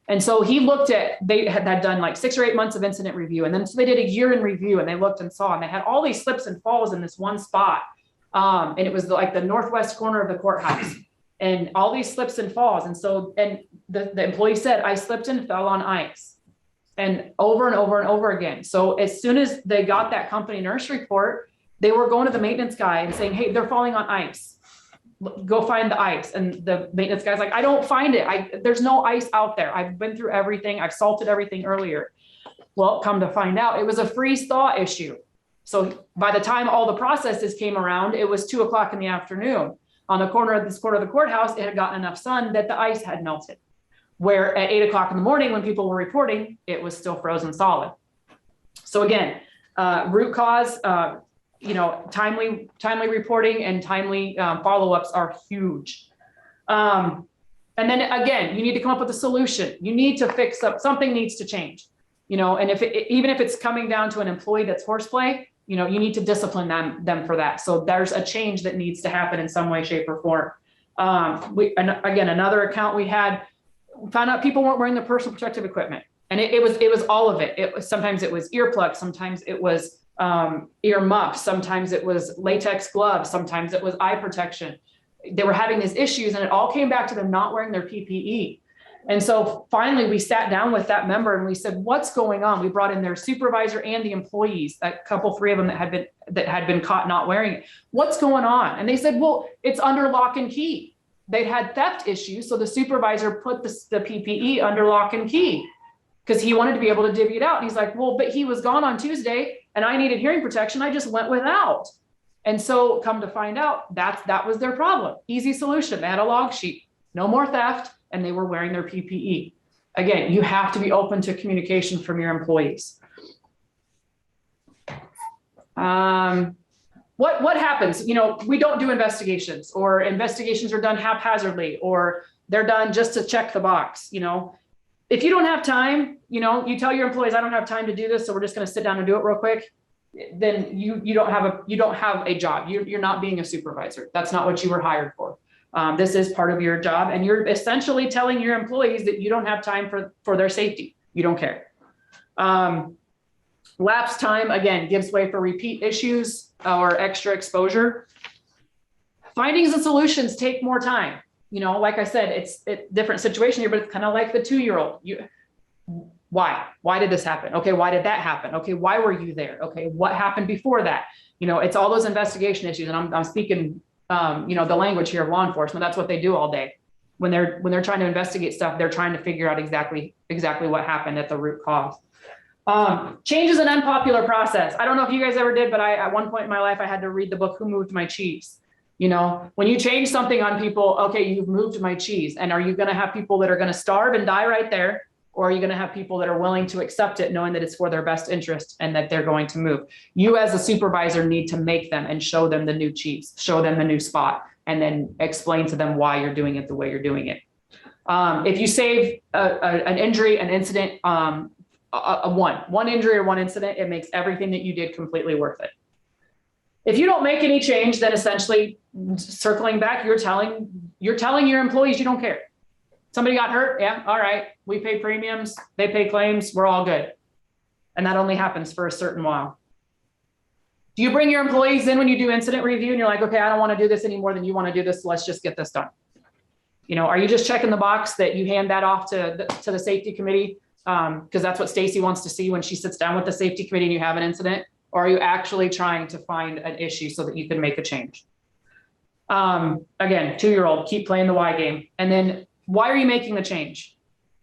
And so he looked at, they had done like 6 or 8 months of incident review. And then so they did a year in review, and they looked and saw, and they had all these slips and falls in this one spot. And it was like the northwest corner of the courthouse. And all these slips and falls. And so, and the employee said, I slipped and fell on ice, and over and over and over again. So as soon as they got that company nurse report, they were going to the maintenance guy and saying, hey, they're falling on ice. Go find the ice. And the maintenance guy's like, I don't find it. There's no ice out there. I've been through everything. I've salted everything earlier. Well, come to find out, it was a freeze thaw issue. So by the time all the processes came around, it was 2 o'clock in the afternoon. On the corner of the courthouse, it had gotten enough sun that the ice had melted. Where at 8 o'clock in the morning, when people were reporting, it was still frozen solid. So again, root cause, timely reporting and timely follow-ups are huge. And then again, you need to come up with a solution. You need to fix up, something needs to change, and even if it's coming down to an employee that's horseplay, you need to discipline them for that. So there's a change that needs to happen in some way, shape, or form. Another account we found out people weren't wearing their personal protective equipment, and it was all of it. Sometimes it was earplugs, sometimes it was ear muffs, sometimes it was latex gloves, sometimes it was eye protection. They were having these issues, and it all came back to them not wearing their PPE. And so finally we sat down with that member and we said, what's going on? We brought in their supervisor and the employees, a couple, 3 of them that had been caught not wearing it. What's going on? And they said, well, it's under lock and key. They'd had theft issues. So the supervisor put the PPE under lock and key because he wanted to be able to divvy it out. And he's like, well, but he was gone on Tuesday and I needed hearing protection. I just went without. And so come to find out that was their problem. Easy solution. They had a log sheet, no more theft, and they were wearing their PPE. Again, you have to be open to communication from your employees. What happens? You know, we don't do investigations, or investigations are done haphazardly, or they're done just to check the box. You know, if you don't have time, you know, you tell your employees, I don't have time to do this, so we're just going to sit down and do it real quick. Then you don't have a job. You're not being a supervisor. That's not what you were hired for. This is part of your job, and you're essentially telling your employees that you don't have time for their safety. You don't care. Lapse time, again, gives way for repeat issues or extra exposure. Findings and solutions take more time. You know, like I said, it's a different situation here, but it's kind of like the 2-year-old. Why did this happen? Okay, why did that happen? Okay, why were you there? Okay, what happened before that? You know, it's all those investigation issues, and I'm speaking you know, the language here of law enforcement. That's what they do all day. When they're trying to investigate stuff, they're trying to figure out exactly what happened at the root cause. Change is an unpopular process. I don't know if you guys ever did, but at one point in my life, I had to read the book, Who Moved My Cheese? You know, when you change something on people, okay, you've moved my cheese. And are you going to have people that are going to starve and die right there? Or are you going to have people that are willing to accept it, knowing that it's for their best interest and that they're going to move? You as a supervisor need to make them and show them the new cheese, show them the new spot, and then explain to them why you're doing it the way you're doing it. If you save an injury, an incident, one injury or one incident, it makes everything that you did completely worth it. If you don't make any change, then essentially circling back, you're telling your employees you don't care. Somebody got hurt. Yeah. All right. We pay premiums. They pay claims. We're all good. And that only happens for a certain while. Do you bring your employees in when you do incident review and you're like, okay, I don't want to do this anymore than you want to do this. So let's just get this done. You know, are you just checking the box that you hand that off to the safety committee? Because that's what Stacy wants to see when she sits down with the safety committee and you have an incident. Or are you actually trying to find an issue so that you can make a change? Again, 2-year-old, keep playing the why game. And then why are you making the change?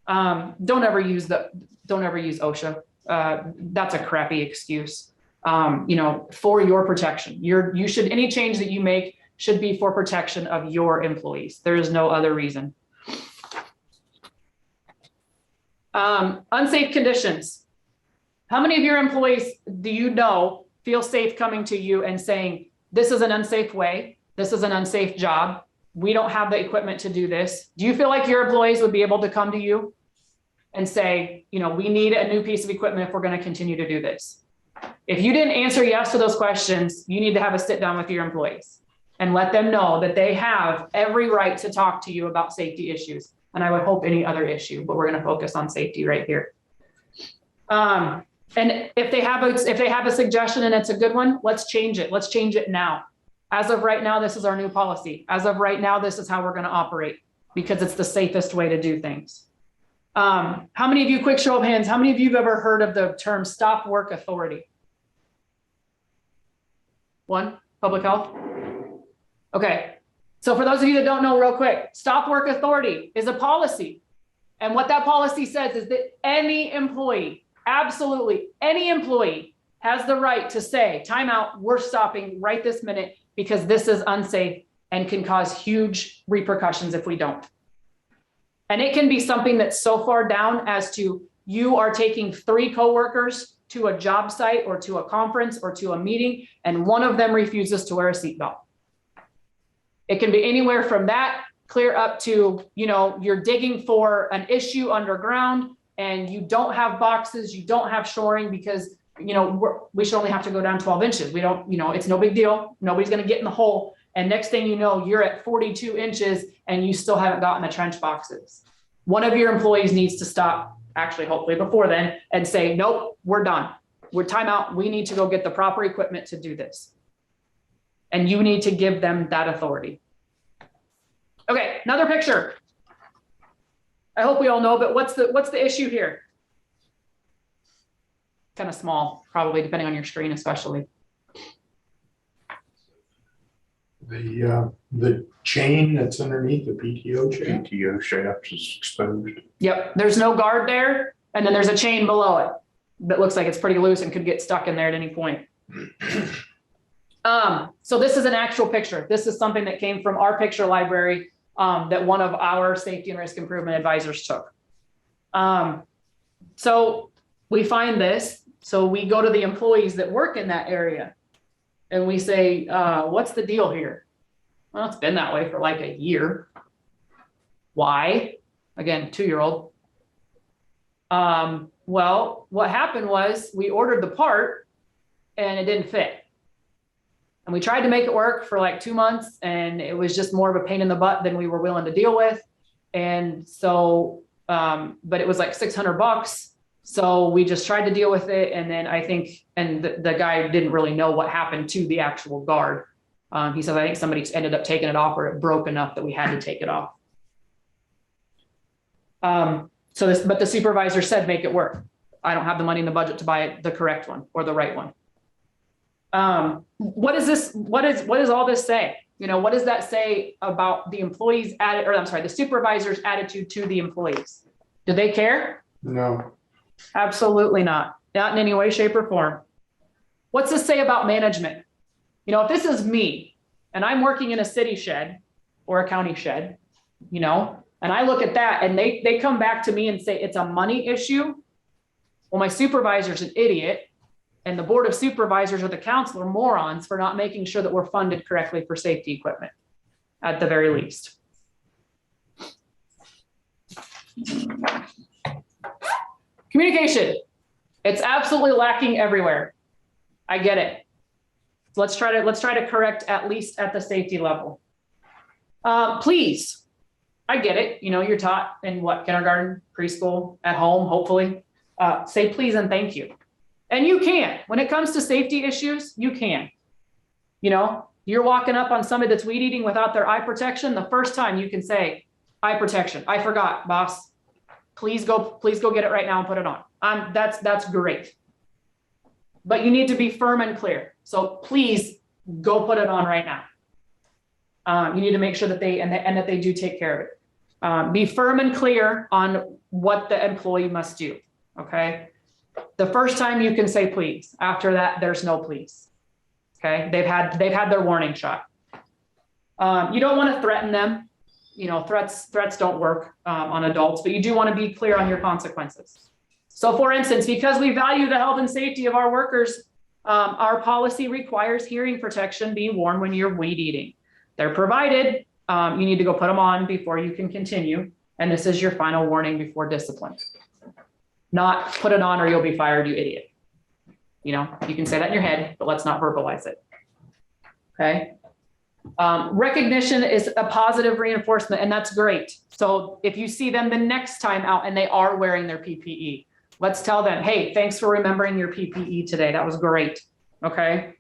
Don't ever use OSHA. That's a crappy excuse. You know, for your protection. Any change that you make should be for protection of your employees. There is no other reason. Unsafe conditions. How many of your employees do you know feel safe coming to you and saying, this is an unsafe way, this is an unsafe job, we don't have the equipment to do this? Do you feel like your employees would be able to come to you and say, you know, we need a new piece of equipment if we're going to continue to do this? If you didn't answer yes to those questions, you need to have a sit down with your employees and let them know that they have every right to talk to you about safety issues. And I would hope any other issue, but we're going to focus on safety right here. And if they have a suggestion and it's a good one, let's change it. Let's change it now. As of right now, this is our new policy. As of right now, this is how we're going to operate because it's the safest way to do things. How many of you, quick show of hands, how many of you have ever heard of the term stop work authority? One, public health. Okay. So for those of you that don't know, real quick, stop work authority is a policy. And what that policy says is that any employee, absolutely any employee, has the right to say, time out, we're stopping right this minute because this is unsafe and can cause huge repercussions if we don't. And it can be something that's so far down as to you are taking 3 coworkers to a job site or to a conference or to a meeting, and one of them refuses to wear a seatbelt. It can be anywhere from that clear up to, you know, you're digging for an issue underground and you don't have boxes, you don't have shoring because, you know, we should only have to go down 12 inches. We don't, you know, it's no big deal. Nobody's going to get in the hole. And next thing you know, you're at 42 inches and you still haven't gotten the trench boxes. One of your employees needs to stop, actually, hopefully before then, and say, nope, we're done. We're time out. We need to go get the proper equipment to do this. And you need to give them that authority. Okay, another picture. I hope we all know, but what's the issue here? Kind of small, probably depending on your screen, especially. The chain that's underneath the PTO chain. PTO shaft is exposed. Yep, there's no guard there, and then there's a chain below it that looks like it's pretty loose and could get stuck in there at any point. So this is an actual picture. This is something that came from our picture library that one of our safety and risk improvement advisors took. So we find this, so we go to the employees that work in that area and we say, what's the deal here? Well, it's been that way for like a year. Why? Again, 2-year-old. Well, what happened was we ordered the part and it didn't fit. And we tried to make it work for like 2 months and it was just more of a pain in the butt than we were willing to deal with. And so, but it was like $600. So we just tried to deal with it. And then I think, and the guy didn't really know what happened to the actual guard. He said, I think somebody ended up taking it off or it broke enough that we had to take it off. But the supervisor said, make it work. I don't have the money in the budget to buy the correct one or the right one. What is this? What does all this say? You know, what does that say about the employees the supervisor's attitude to the employees? Do they care? No. Absolutely not. Not in any way, shape, or form. What's this say about management? You know, if this is me and I'm working in a city shed or a county shed, you know, and I look at that and they come back to me and say it's a money issue. Well, my supervisor's an idiot. And the board of supervisors or the council are morons for not making sure that we're funded correctly for safety equipment at the very least. Communication. It's absolutely lacking everywhere. I get it. So let's try to correct at least at the safety level. Please. I get it. You know, you're taught in what, kindergarten, preschool, at home, hopefully. Say please and thank you. And you can. When it comes to safety issues, you can. You know, you're walking up on somebody that's weed eating without their eye protection. The first time you can say, eye protection. I forgot, boss. Please go get it right now and put it on. That's great. But you need to be firm and clear. So please go put it on right now. You need to make sure that that they do take care of it. Be firm and clear on what the employee must do. Okay. The first time you can say please. After that, there's no please. Okay. They've had their warning shot. You don't want to threaten them. You know, threats don't work on adults, but you do want to be clear on your consequences. So for instance, because we value the health and safety of our workers, our policy requires hearing protection being worn when you're weed eating. They're provided. You need to go put them on before you can continue. And this is your final warning before discipline. Not put it on or you'll be fired, you idiot. You know, you can say that in your head, but let's not verbalize it. Okay. Recognition is a positive reinforcement, and that's great. So if you see them the next time out and they are wearing their PPE, let's tell them, hey, thanks for remembering your PPE today. That was great. Okay.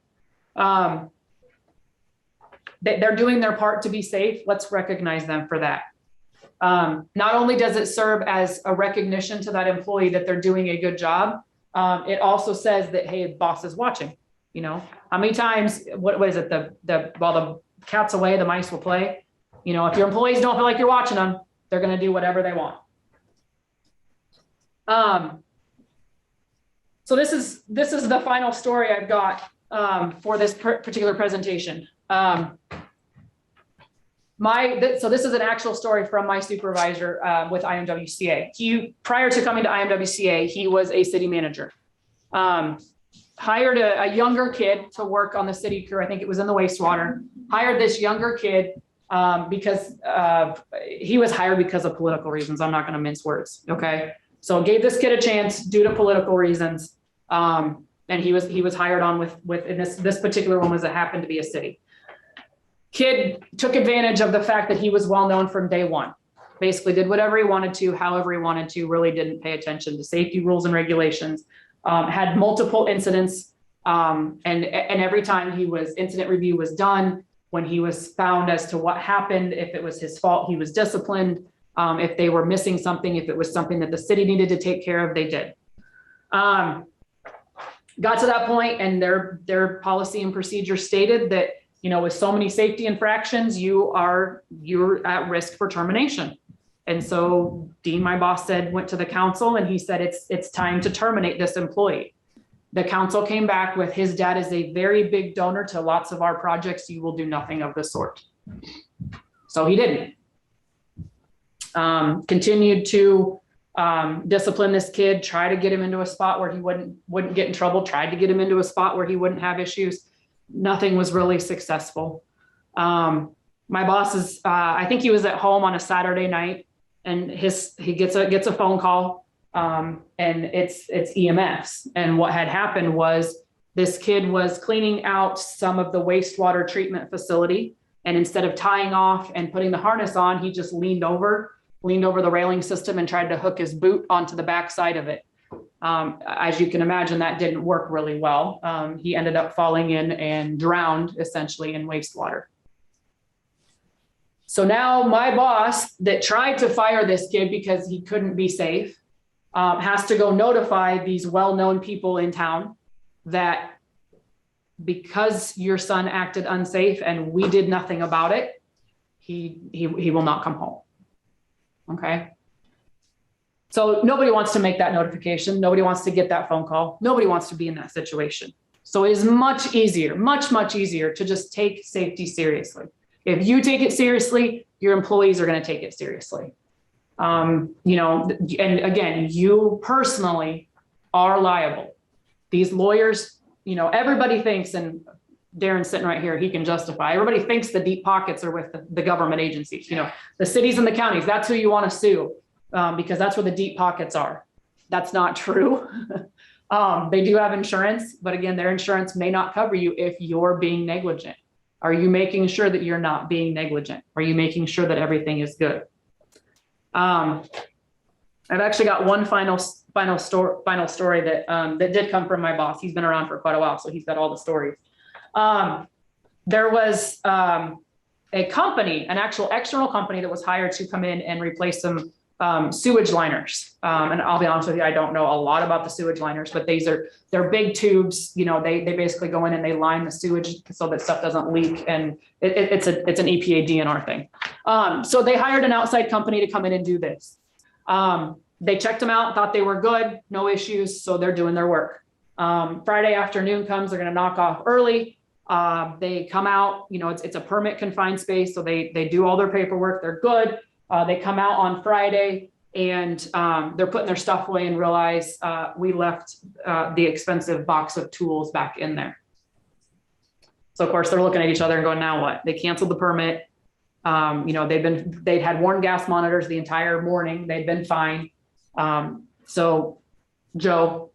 They're doing their part to be safe. Let's recognize them for that. Not only does it serve as a recognition to that employee that they're doing a good job, it also says that, hey, boss is watching. You know, how many times, what is it? While the cat's away, the mice will play. You know, if your employees don't feel like you're watching them, they're going to do whatever they want. So this is the final story I've got for this particular presentation. So this is an actual story from my supervisor with IMWCA. Prior to coming to IMWCA, he was a city manager. Hired a younger kid to work on the city crew. I think it was in the wastewater. Hired this younger kid because he was hired because of political reasons. I'm not going to mince words. Okay. So gave this kid a chance due to political reasons. And he was hired on with and this particular one it happened to be a city. Kid took advantage of the fact that he was well known from day one. Basically did whatever he wanted to, however he wanted to, really didn't pay attention to safety rules and regulations, had multiple incidents. And every time incident review was done, when he was found as to what happened, if it was his fault, he was disciplined. If they were missing something, if it was something that the city needed to take care of, they did. Got to that point and their policy and procedure stated that, you know, with so many safety infractions, you're at risk for termination. And so Dean, my boss, went to the council and he said, it's time to terminate this employee. The council came back with, his dad is a very big donor to lots of our projects. You will do nothing of the sort. So he didn't. Continued to discipline this kid, try to get him into a spot where he wouldn't get in trouble, tried to get him into a spot where he wouldn't have issues. Nothing was really successful. My boss is, I think he was at home on a Saturday night and he gets a phone call, and it's EMS. And what had happened was this kid was cleaning out some of the wastewater treatment facility. And instead of tying off and putting the harness on, he just leaned over the railing system and tried to hook his boot onto the backside of it. As you can imagine, that didn't work really well. He ended up falling in and drowned essentially in wastewater. So now my boss that tried to fire this kid because he couldn't be safe, has to go notify these well-known people in town that because your son acted unsafe and we did nothing about it, he will not come home. Okay. So nobody wants to make that notification. Nobody wants to get that phone call. Nobody wants to be in that situation. So it is much easier, much easier to just take safety seriously. If you take it seriously, your employees are going to take it seriously. You know, and again, you personally are liable. These lawyers, you know, everybody thinks, and Darren's sitting right here, he can justify. Everybody thinks the deep pockets are with the government agencies, you know, the cities and the counties. That's who you want to sue, because that's where the deep pockets are. That's not true. They do have insurance, but again, their insurance may not cover you if you're being negligent. Are you making sure that you're not being negligent? Are you making sure that everything is good? I've actually got one final story that that did come from my boss. He's been around for quite a while, so he's got all the stories. There was a company, an actual external company that was hired to come in and replace some sewage liners. And I'll be honest with you, I don't know a lot about the sewage liners, but they're big tubes. You know, they basically go in and they line the sewage so that stuff doesn't leak. And it's an EPA DNR thing. So they hired an outside company to come in and do this. They checked them out, thought they were good, no issues. So they're doing their work. Friday afternoon comes, they're going to knock off early. They come out, you know, it's a permit confined space. So they do all their paperwork. They're good. They come out on Friday and they're putting their stuff away and realize we left the expensive box of tools back in there. So of course they're looking at each other and going, now what? They canceled the permit. You know, they'd had worn gas monitors the entire morning. They'd been fine. So Joe,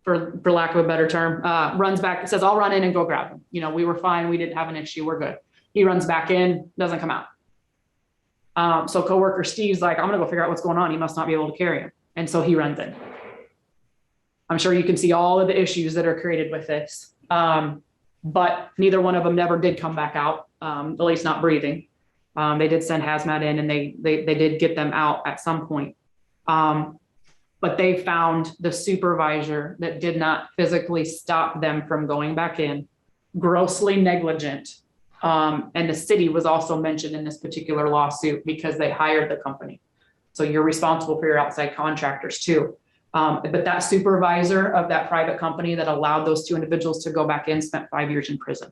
for lack of a better term, runs back, says, I'll run in and go grab him. You know, we were fine. We didn't have an issue. We're good. He runs back in, doesn't come out. So coworker Steve's like, I'm going to go figure out what's going on. He must not be able to carry him. And so he runs in. I'm sure you can see all of the issues that are created with this. But neither one of them never did come back out, at least not breathing. They did send hazmat in and they did get them out at some point. But they found the supervisor that did not physically stop them from going back in, grossly negligent. And the city was also mentioned in this particular lawsuit because they hired the company. So you're responsible for your outside contractors too. But that supervisor of that private company that allowed those two individuals to go back in spent 5 years in prison.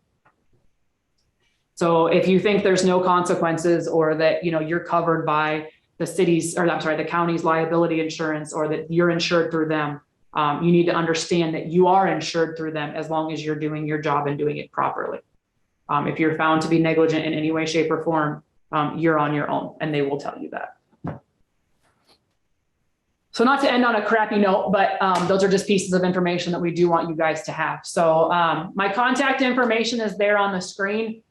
So if you think there's no consequences or that, you know, you're covered by the city's, or I'm sorry, the county's liability insurance, or that you're insured through them, you need to understand that you are insured through them as long as you're doing your job and doing it properly. If you're found to be negligent in any way, shape, or form, you're on your own, and they will tell you that. So not to end on a crappy note, but those are just pieces of information that we do want you guys to have. So my contact information is there on the screen.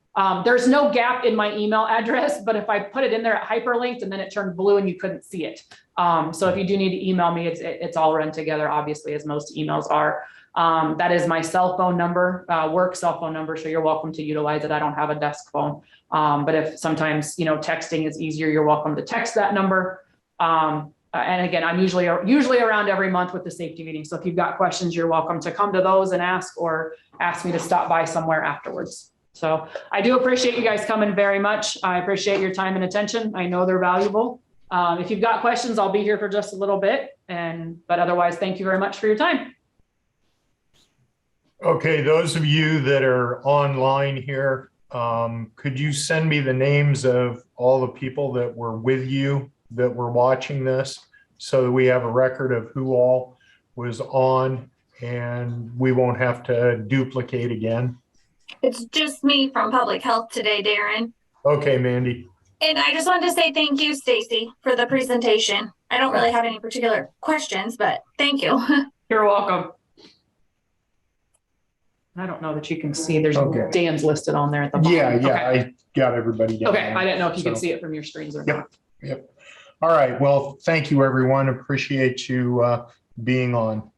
There's no gap in my email address, but if I put it in there at hyperlinked and then it turned blue and you couldn't see it. So if you do need to email me, it's all run together, obviously, as most emails are. That is my cell phone number, work cell phone number. So you're welcome to utilize it. I don't have a desk phone. But if sometimes, texting is easier, you're welcome to text that number. And again, I'm usually around every month with the safety meeting. So if you've got questions, you're welcome to come to those and ask, or ask me to stop by somewhere afterwards. So I do appreciate you guys coming very much. I appreciate your time and attention. I know they're valuable. If you've got questions, I'll be here for just a little bit. But otherwise, thank you very much for your time. Okay, those of you that are online here, could you send me the names of all the people that were with you that were watching this, so that we have a record of who all was on and we won't have to duplicate again? It's just me from Public Health today, Darren. Okay, Mandy. And I just wanted to say thank you, Stacy, for the presentation. I don't really have any particular questions, but thank you. You're welcome. I don't know that you can see, there's Okay. Dan's listed on there at the bottom. Yeah, Okay. I got everybody down. Okay, I didn't know if you could So- see it from your screens or Yep. not. Yep. All right. Well, thank you, everyone. Appreciate you being on.